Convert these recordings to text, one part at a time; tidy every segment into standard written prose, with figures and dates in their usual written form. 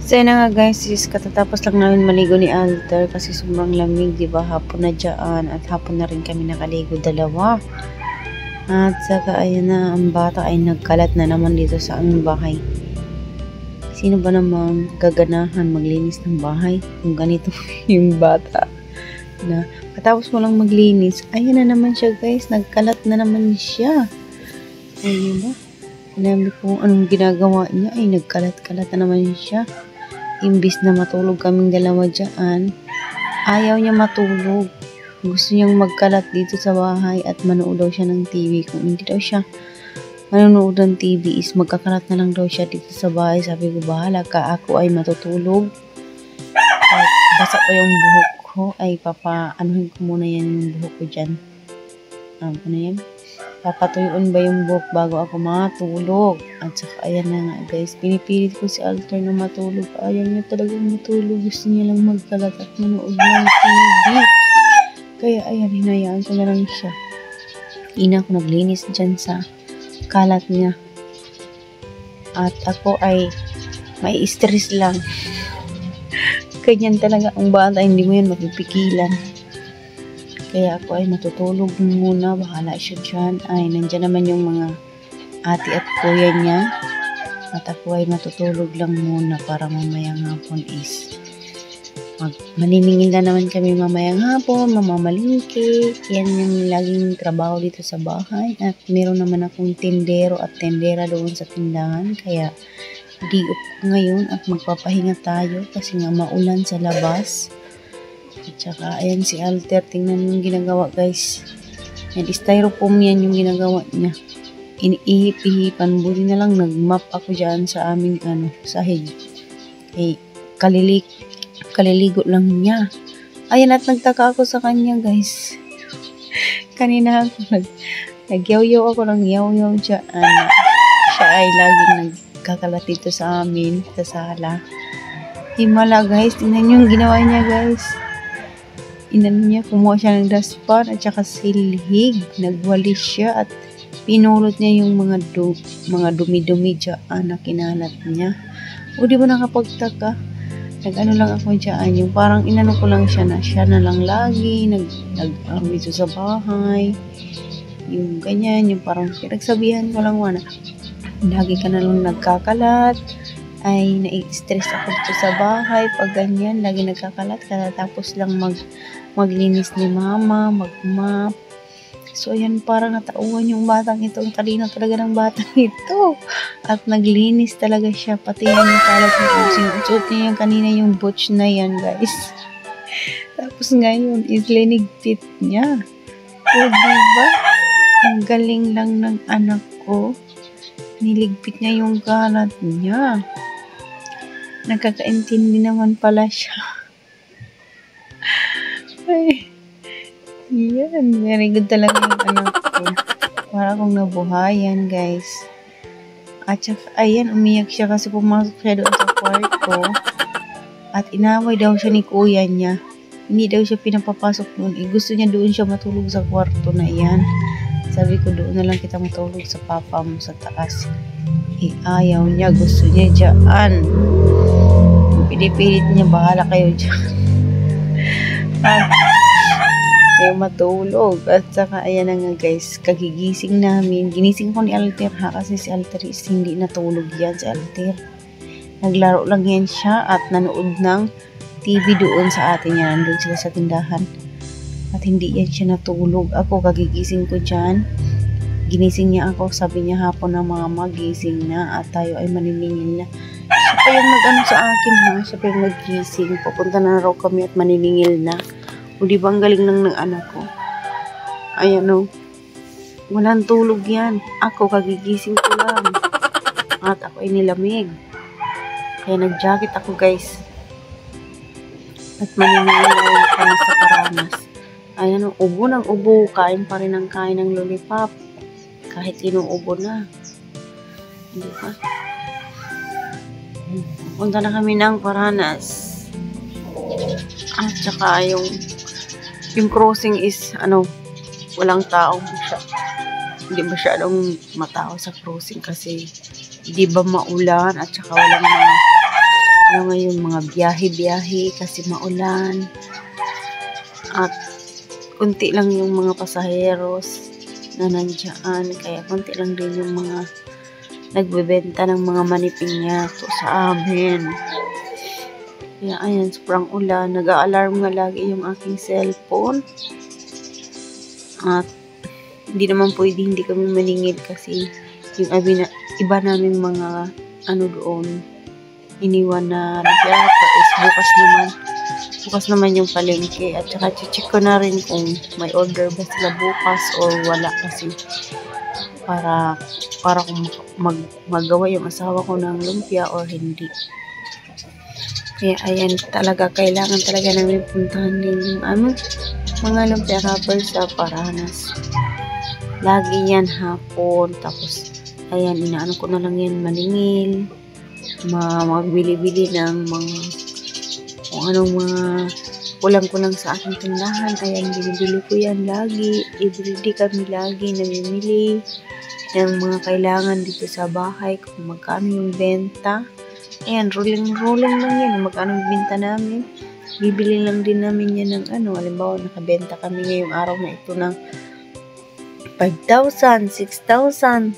So yun na nga guys, katatapos lang namin maligo ni Alter kasi sobrang lamig, diba? Hapon na dyan at hapon na rin kami nakaligo dalawa. At saka ayun na, ang bata ay nagkalat na naman dito sa aming bahay. Sino ba namang gaganahan maglinis ng bahay kung ganito yung bata na katapos mo lang maglinis, ayun na naman siya guys, nagkalat na naman siya. Ayun ba? Sinabi ko anong ginagawa niya, ay nagkalat-kalat na naman siya. Imbis na matulog kaming dalawa dyan, ayaw niya matulog. Gusto niyang magkalat dito sa bahay at manood daw siya ng TV. Kung hindi daw siya manonood ng TV is magkakalat na lang daw siya dito sa bahay. Sabi ko, bahala ka, ako ay matutulog. At basa ko yung buhok ko, ay anuhin ko muna yan yung buhok ko dyan. Ano yan? Papatuyuan ba yung buhok bago ako matulog? At saka ayan na nga guys, pinipilit ko si Alter na matulog. Ayaw niya talagang matulog. Gusto niya lang magkalat at manood ng TV. Kaya ayan, hinayaan ko na lang siya. Ina ko naglinis dyan sa kalat niya. At ako ay may stress lang. Ganyan talaga ang bata, hindi mo yan mapipigilan. Kaya ako ay matutulog muna, bahala siya dyan. Ay, nandyan naman yung mga ate at kuya niya. At ako ay matutulog lang muna para mamayang hapon is maniningil na naman kami mamayang hapon, mamamalingki. Yan yung laging trabaho dito sa bahay. At meron naman akong tindero at tendera doon sa tindahan. Kaya di up ngayon at magpapahinga tayo kasi nga maulan sa labas. At saka ayan si Alter, tingnan yung ginagawa guys. Yan, styrofoam yan yung ginagawa niya. Iniihip-ihipan. Buti na lang nagmap ako dyan sa aming sahig. Eh, kaliligo lang niya. Ayan, at nagtaka ako sa kanya guys. Kanina ako nagyaw-yaw ako ng yaw-yaw dyan. Siya ay laging nagkakalat dito sa amin sa sala. Himala guys, tingnan yung ginawa niya guys. Kumuha siya ng dustpan at saka silhig. Nagwalis siya at pinulot niya yung mga dumi-dumi dyan na kinalat niya. O di ba nakapagtaka? Nag-ano lang ako dyan, yung parang inano ko lang siya na siya na lang lagi, dito sa bahay. Yung ganyan, yung parang pinagsabihan ko lang na lagi ka na lang nagkakalat. Ay, nai-stress ako dito sa bahay. Pag ganyan, lagi nagkakalat ka. Tapos lang maglinis ni mama, mag-map. So, ayan, parang natauhan yung batang ito. Ang talino talaga ng batang ito. At naglinis talaga siya. Pati yan yung kalat niya. Sinuot niya yung kanina yung butch na yan, guys. Tapos ngayon, is linigpit niya. O, diba? Ang galing lang ng anak ko. Niligpit niya yung kalat niya. Nakakaintindi naman pala siya. Ay, yan. Very good talaga yung anak ko. Para akong nabuhayan, guys. At saka, ayan, umiyak siya kasi pumasok siya doon sa kwarto. At inaway daw siya ni kuya niya. Hindi daw siya pinapapasok doon. Gusto niya doon siya matulog sa kwarto na yan. Sabi ko, doon na lang kita matulog sa papa mo sa taas. Ayaw niya. Gusto niya dyan. Pinipilit niya, bahala kayo dyan. At kayo matulog. At saka ayan na nga guys, kagigising namin. Ginising ko ni Alter kasi si Alter is hindi natulog yan. Si Alter naglaro lang yan siya at nanood ng TV doon sa atin yan. Nandun sila sa tindahan. At hindi yan siya natulog. Ako kagigising ko dyan. Ginising niya ako. Sabi niya hapon na mama, gising na at tayo ay maniningil na. Siya pa yung nag-ano sa akin ha. Siya pa yung nag-gising. Papunta na raw kami at maniningil na. O di ba ang galing lang ng anak ko? Ayan o. Walang tulog yan. Ako kagigising ko lang. At ako ay nilamig. Kaya nag-jacket ako guys. At maniningil na kami sa Paranas. Ayan o. Ubo ng ubo. Kain pa rin ang kain ng lollipop. Kahit inuubo na. Hindi ba? Punta na kami ng Paranas. At saka yung crossing is walang tao. Hindi masyadong matao sa crossing kasi di ba maulan at saka walang mga Ano ngayon, mga biyahe-biyahe kasi maulan. At kunti lang yung mga pasaheros na nandiyan. Kaya kunti lang din yung mga nagbebenta ng mga manipinyato sa amin. Kaya ayan, sobrang ulan. Nag-a-alarm nga lagi yung aking cellphone. At hindi naman pwede hindi kami maningil kasi yung iba naming mga doon iniwan na ragyata is bukas naman yung palengke. At saka check ko na rin kung may order ba sila bukas or wala kasi para kung magawa yung asawa ko ng lumpia or hindi. Kaya ayan, kailangan talaga namin puntahan din yung mga lumpia rapper sa Paranas. Lagi yan hapon. Tapos ayan, inaano ko na lang yan maningil, magbili-bili ng mga kung anong mga kulang sa aking tindahan. Ayan, binibili ko yan lagi. Everyday kami lagi namimili ng mga kailangan dito sa bahay, kung magkano yung benta. Ayan, rolling lang yan. Magkano yung benta namin. Bibili lang din namin yan ng halimbawa, nakabenta kami ngayong araw na ito ng 5,000, 6,000.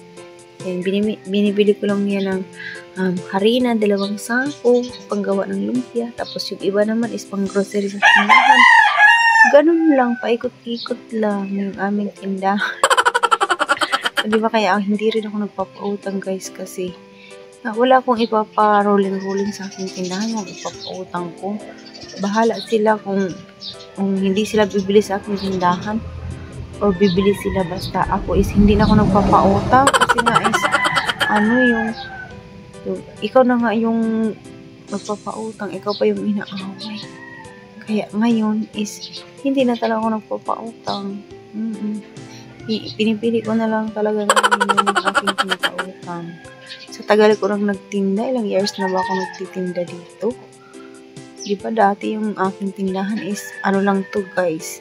Ayan, binibili ko lang yan ng harina, 2 sako, panggawa ng lumpia. Tapos yung iba naman is pang grocery sa tindahan. Ganun lang, paikot-ikot lang yung aming tindahan. So, diba kaya hindi rin ako nagpapautang guys kasi wala akong ipapa-rolling sa aking tindahan. Yung ipapautang ko, bahala sila kung hindi sila bibili sa aking tindahan or bibili sila, basta ako is hindi na ako nagpapautang kasi nga is yung ikaw na nga yung nagpapautang, ikaw pa yung inaaway. Kaya ngayon is hindi na talaga ako nagpapautang. Pinipili ko na lang talaga yung aking pinapautang. Sa tagal ko nang nagtinda, ilang years na ba ako nagtitinda dito? Di ba dati yung aking tindahan is lang to guys,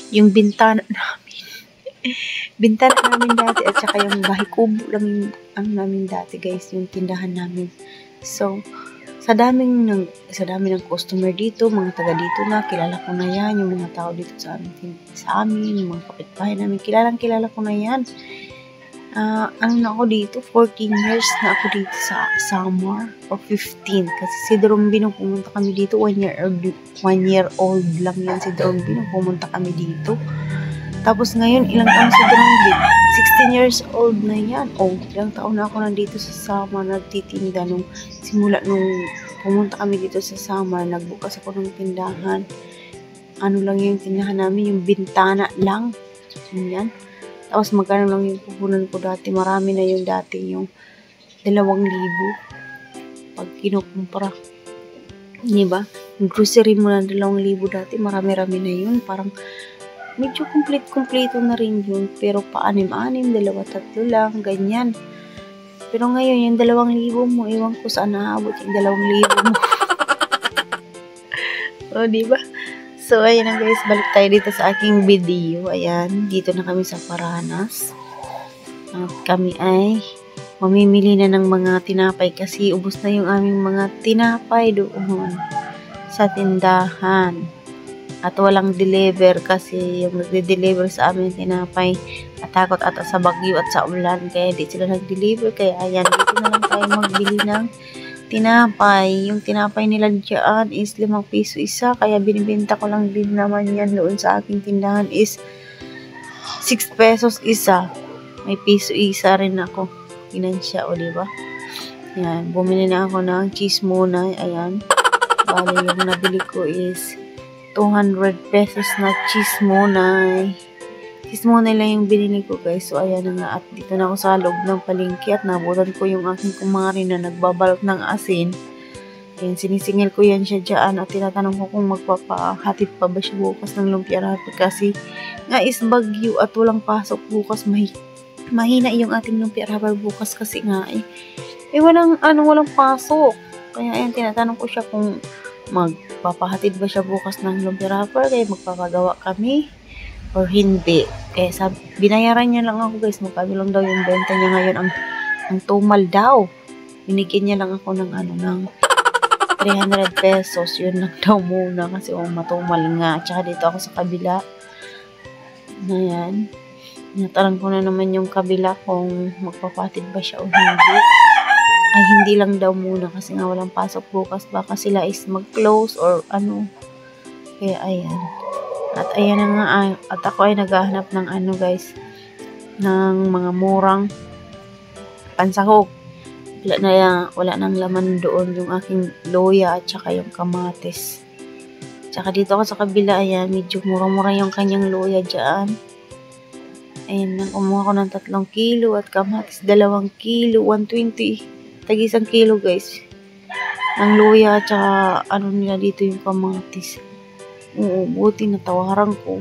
yung bintana namin. Bintana namin dati at saka yung bahay kubo lang ang namin dati guys, yung tindahan namin. So, sa dami ng customer dito, mga taga dito na, kilala ko na yan, yung mga tao dito sa amin, yung mga kapitbahay namin, kilala ko na yan. Ako dito, 14 years na ako dito sa Samar, or 15, kasi si Drombino pumunta kami dito, 1 year old lang yan si Drombino, pumunta kami dito. Tapos ngayon, ilang taon si Drombino? 16 years old na yan. Ilang taon na ako nandito sa Samar, nagtitinda simula nung pumunta kami dito sa Samar, nagbukas ako ng tindahan. Lang yung tindahan namin, yung bintana lang. Yan. Tapos magkano lang yung puhunan ko dati. Marami na yung dati, yung 2,000. Pag kinukumpara. Diba? Yung grocery mo na 2,000 dati, marami-rami na yun. Parang medyo kompleto na rin yun. Pero pa-anim-anim, 2-3 lang, ganyan. Pero ngayon, yung 2,000 mo, iwan ko saan naabot yung 2,000 mo. O, diba? So, ayan na guys, balik tayo dito sa aking video. Ayan, dito na kami sa Paranas. At kami ay mamimili na ng mga tinapay kasi ubos na yung aming mga tinapay doon sa tindahan. At walang deliver kasi yung nagde-deliver sa amin tinapay natakot ata sa bagyo at sa ulan. Kaya di sila nag-deliver. Kaya ayan, dito na lang tayo magbili ng tinapay. Yung tinapay nila dyan is 5 piso isa. Kaya binibenta ko lang din naman yan doon sa aking tindahan is 6 pesos isa. May piso isa rin ako. Inansya o diba? Yan. Bumili na ako ng cheese muna. Ayan. Bali yung nabili ko is 200 pesos na cheese muna. Cheese muna lang yung binili ko guys. So ayan na nga. At dito na ako sa loob ng palengke at nabutan ko yung aking kumari na nagbabalot ng asin. Ayan, sinisingil ko yan siya dyan at tinatanong ko kung magpapahatid pa ba siya bukas ng lumpia rapper kasi nga is bagyo at walang pasok bukas. Mahina yung ating lumpia rapper bukas kasi nga walang pasok. Kaya ayan, tinatanong ko siya kung magpapahatid ba siya bukas ng lumpia rapper kaya magpapagawa kami or hindi. Kaya binayaran niya lang ako guys, magkano lang daw yung benta niya ngayon ang tumal daw. Binigyan niya lang ako ng ng 300 pesos. Yun lang daw muna kasi matumal nga. Tsaka dito ako sa kabila. Ayan. Natanong ko na naman yung kabila kung magpapatid ba siya o hindi. Ay, hindi lang daw muna kasi nga walang pasok bukas. Baka sila is mag-close or ano. Kaya ayan. At ayan na nga. At ako ay naghahanap ng guys. Ng mga murang pansahog. Wala nang laman doon yung aking loya at saka yung kamatis. Tsaka dito ako sa kabila. Ayan. Medyo murang-mura yung kanyang loya dyan. Ayan, kumuha ko ng 3 kilo at kamatis 2 kilo, 120. Tag 1 kilo guys. Ng luya at saka nila dito yung kamatis. Oo, buti natawaran ko.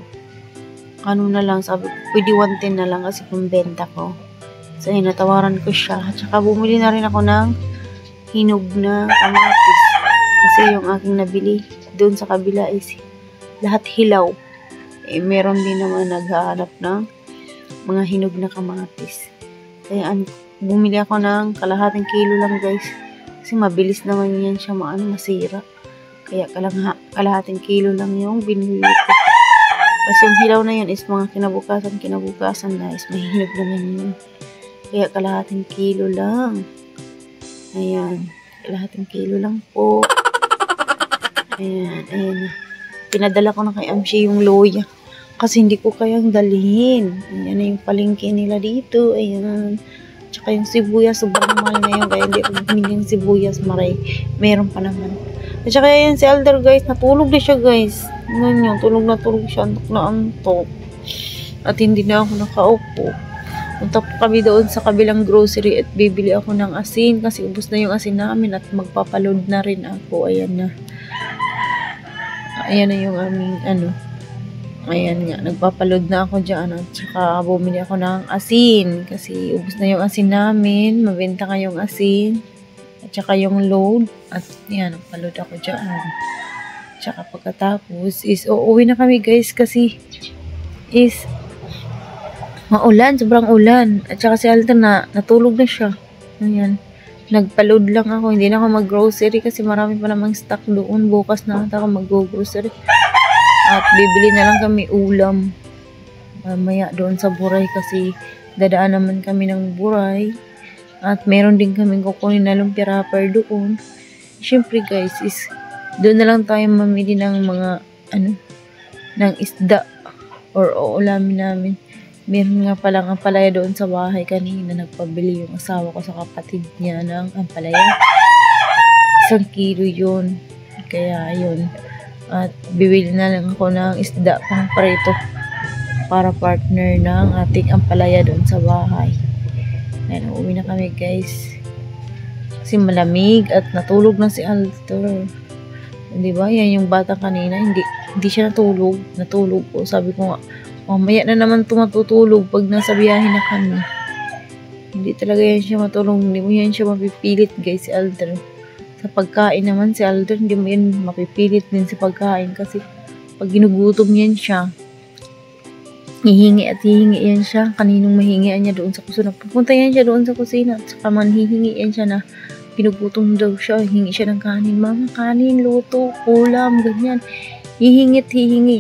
Na lang, sabi ko, pwede 110 na lang kasi pambenta ko. So, ayun, natawaran ko siya. At saka bumili na rin ako ng hinog na kamatis. Kasi yung aking nabili doon sa kabila is lahat hilaw. Meron din naman naghahanap ng mga hinog na kamatis. Kaya bumili ako ng kalahating kilo lang guys. Kasi mabilis naman yan siya masira. Kaya kalahating kilo lang yung binili ko. Kasi yung hilaw na yun is mga kinabukasan na is may hinog naman yun. Kaya kalahating kilo lang. Ayan. Kalahating kilo lang po. Ayan. Pinadala ko na kay Amshi yung loya. Kasi hindi ko kayang dalhin. Ayan na yung palengke nila dito. Ayan. Tsaka yung sibuyas, sobrang mahal ngayon. Kaya hindi ako bumili yung sibuyas, maray. Meron pa naman. At saka yan si Alder guys, natulog na siya guys. Ganyan, tulog na siya. Antok na antok. At hindi na ako nakaupo. Punta po kami doon sa kabilang grocery at bibili ako ng asin. Kasi ubos na yung asin namin at magpapaload na rin ako. Ayan na. Ayan na yung aming Ayan nga, nagpapaload na ako dyan at saka bumili ako ng asin kasi ubos na yung asin namin, mabenta nga yung asin at saka yung load at yan, nagpaload ako dyan. Tsaka pagkatapos is uuwi na kami guys kasi is maulan, sobrang ulan at saka si Alter natulog na siya. Ayan, nagpaload lang ako, hindi na ako mag-grocery kasi marami pa namang stock doon, bukas na ako mag-grocery. At bibili na lang kami ulam mamaya doon sa Buray kasi dadaan naman kami ng Buray. At meron din kaming kukunin na lumpia wrapper doon. Siyempre guys is doon na lang tayo mamili ng mga ng isda or uulamin namin. Meron nga palang ampalaya doon sa bahay kanina. Nagpabili yung asawa ko sa kapatid niya ng ampalaya. 1 kilo yun. Kaya yun. At bibili na lang ako ng isda pang prito para partner ng ating ampalaya doon sa bahay. Ayan, uuwi na kami guys. Kasi malamig at natulog na si Alter. Diba? Yan yung bata kanina. Hindi siya natulog. Natulog po. Sabi ko nga, mamaya na naman tumatutulog pag nasa biyahe na kami. Hindi talaga yan siya matulog. Hindi mo yan siya mapipilit guys si Alter. Sa pagkain naman si Alder, hindi mo yan mapipilit din sa pagkain kasi pag ginugutom yan siya, hihingi yan siya. Kaninong mahingian niya doon sa kusina. Pupunta yan siya doon sa kusina at saka hihingi yan siya na ginugutom daw siya. Hingi siya ng kanin. Mama, kanin, luto, ulam, ganyan. Hihingi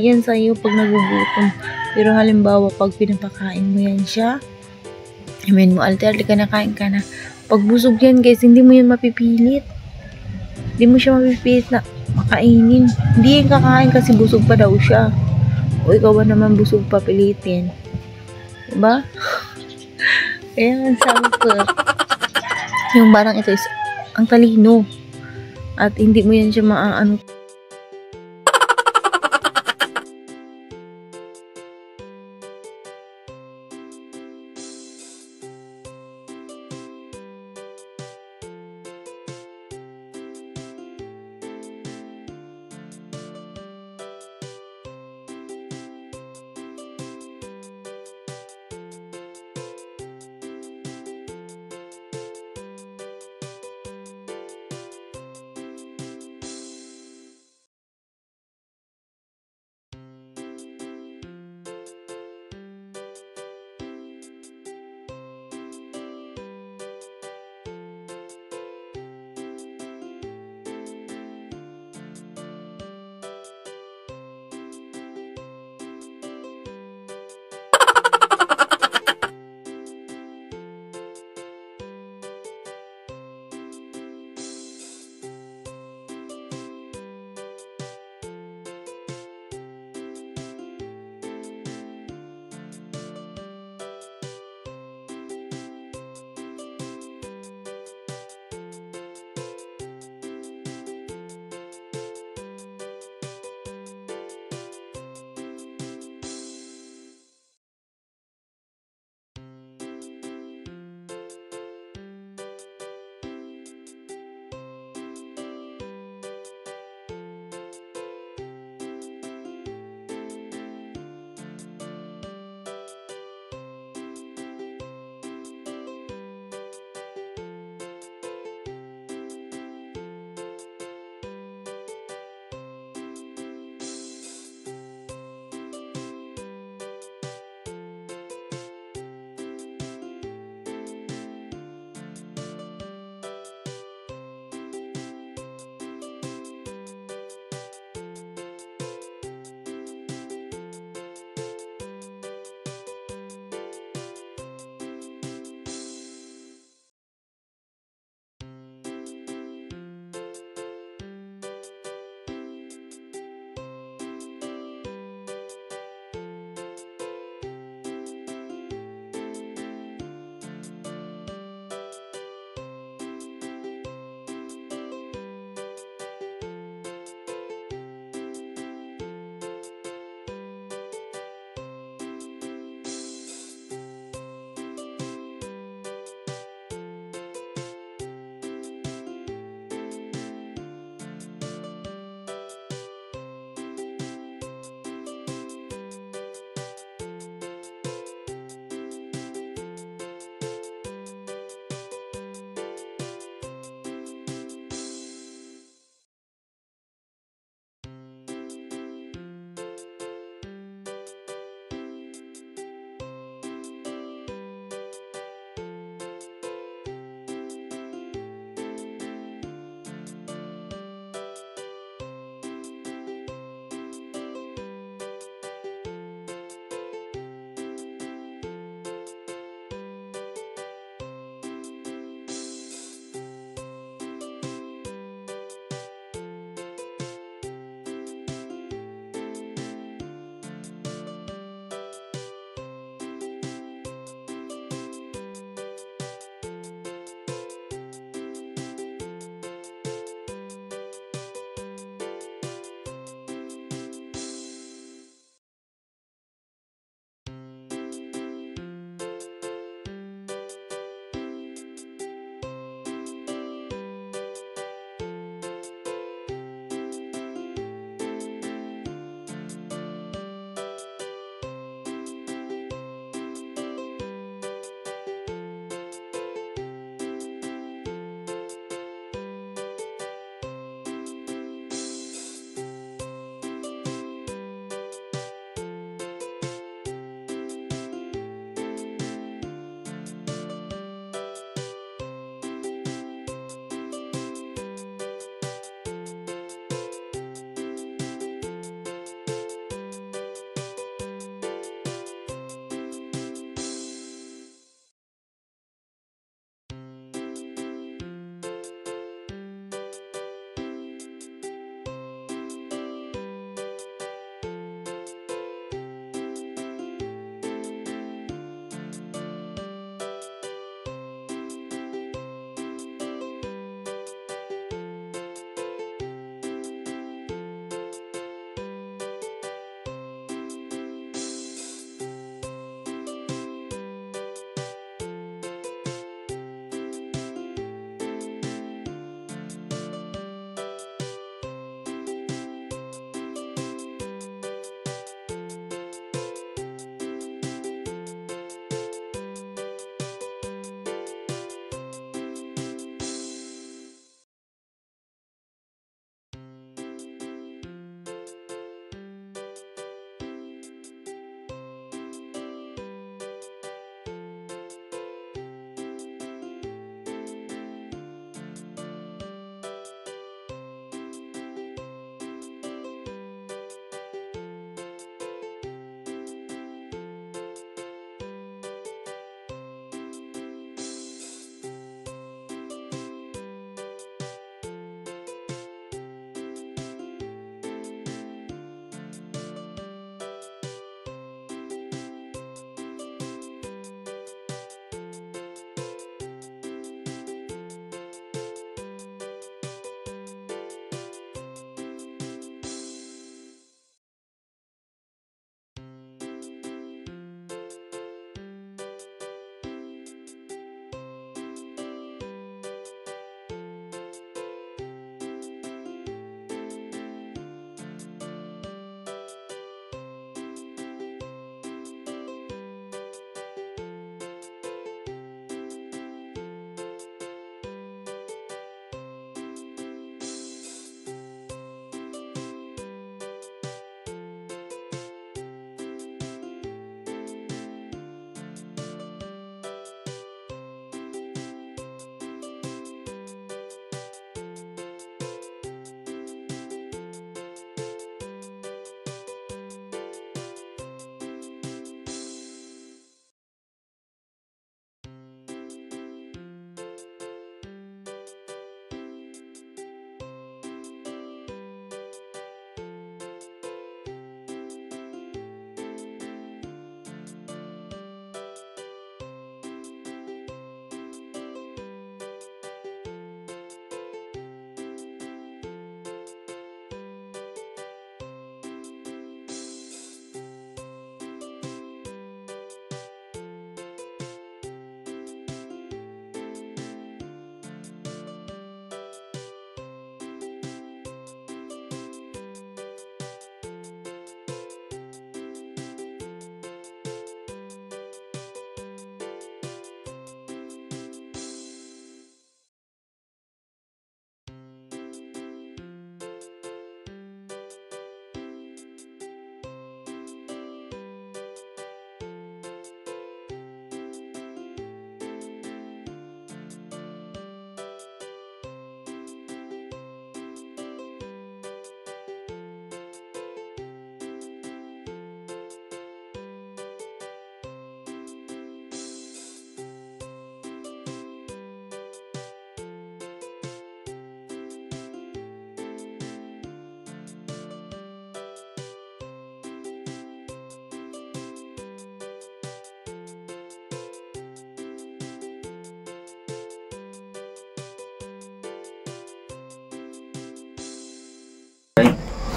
yan sa iyo pag nagugutom. Pero halimbawa, pag pinapakain mo yan siya, mo, Alter, ka na, kain ka na. Pag busog yan guys, hindi mo yan mapipilit. Hindi mo siya mapipilit na makainin. Hindi yan kakain kasi busog pa daw siya. O ikaw ba naman busog pa pilitin? Diba? Kaya sabi ko, yung barang ito is ang talino. At hindi mo yan siya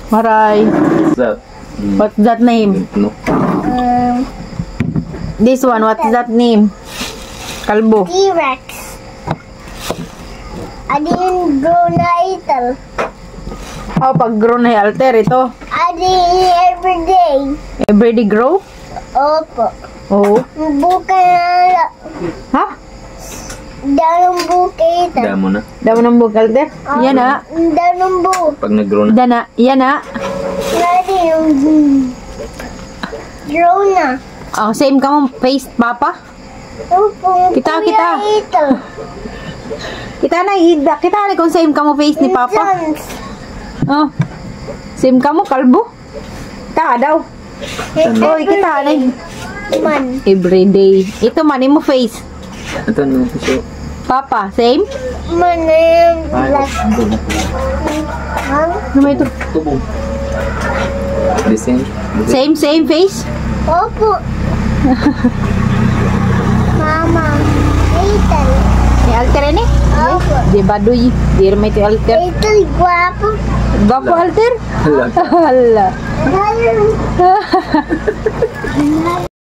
Maray. That. What's that name? No. This one, what's that name? Kalbo. T-Rex. I didn't grow na ito. Oh, pag grow na yung alter, ito. I didn't every day. Everyday grow? Opo. Oo. Buka na Ha? dalong buka ito. Damo na. Damo ng book alter? Yan na. Dalong buka. Pag nag-grow na. Dana. Yan na. Nadi yung grow na. Oh, same ka mo face, papa? Opo. Kita. Ito. Kita na kung same ka mo face ni papa. Jones. Oh. Same ka mo, kalbo. Ka daw. Oy, kita na. Man. Everyday. Ito man, mo face. Ito no. So, Papa, same? Man na yung black. Ano ba ito? tubo. The same. Same face? Opo. Mama. Ito. May alter ini? Opo. Di baduy. Di may ito alter. Ito, guwapo. Gwapo alter? Hala. Hala. Hala.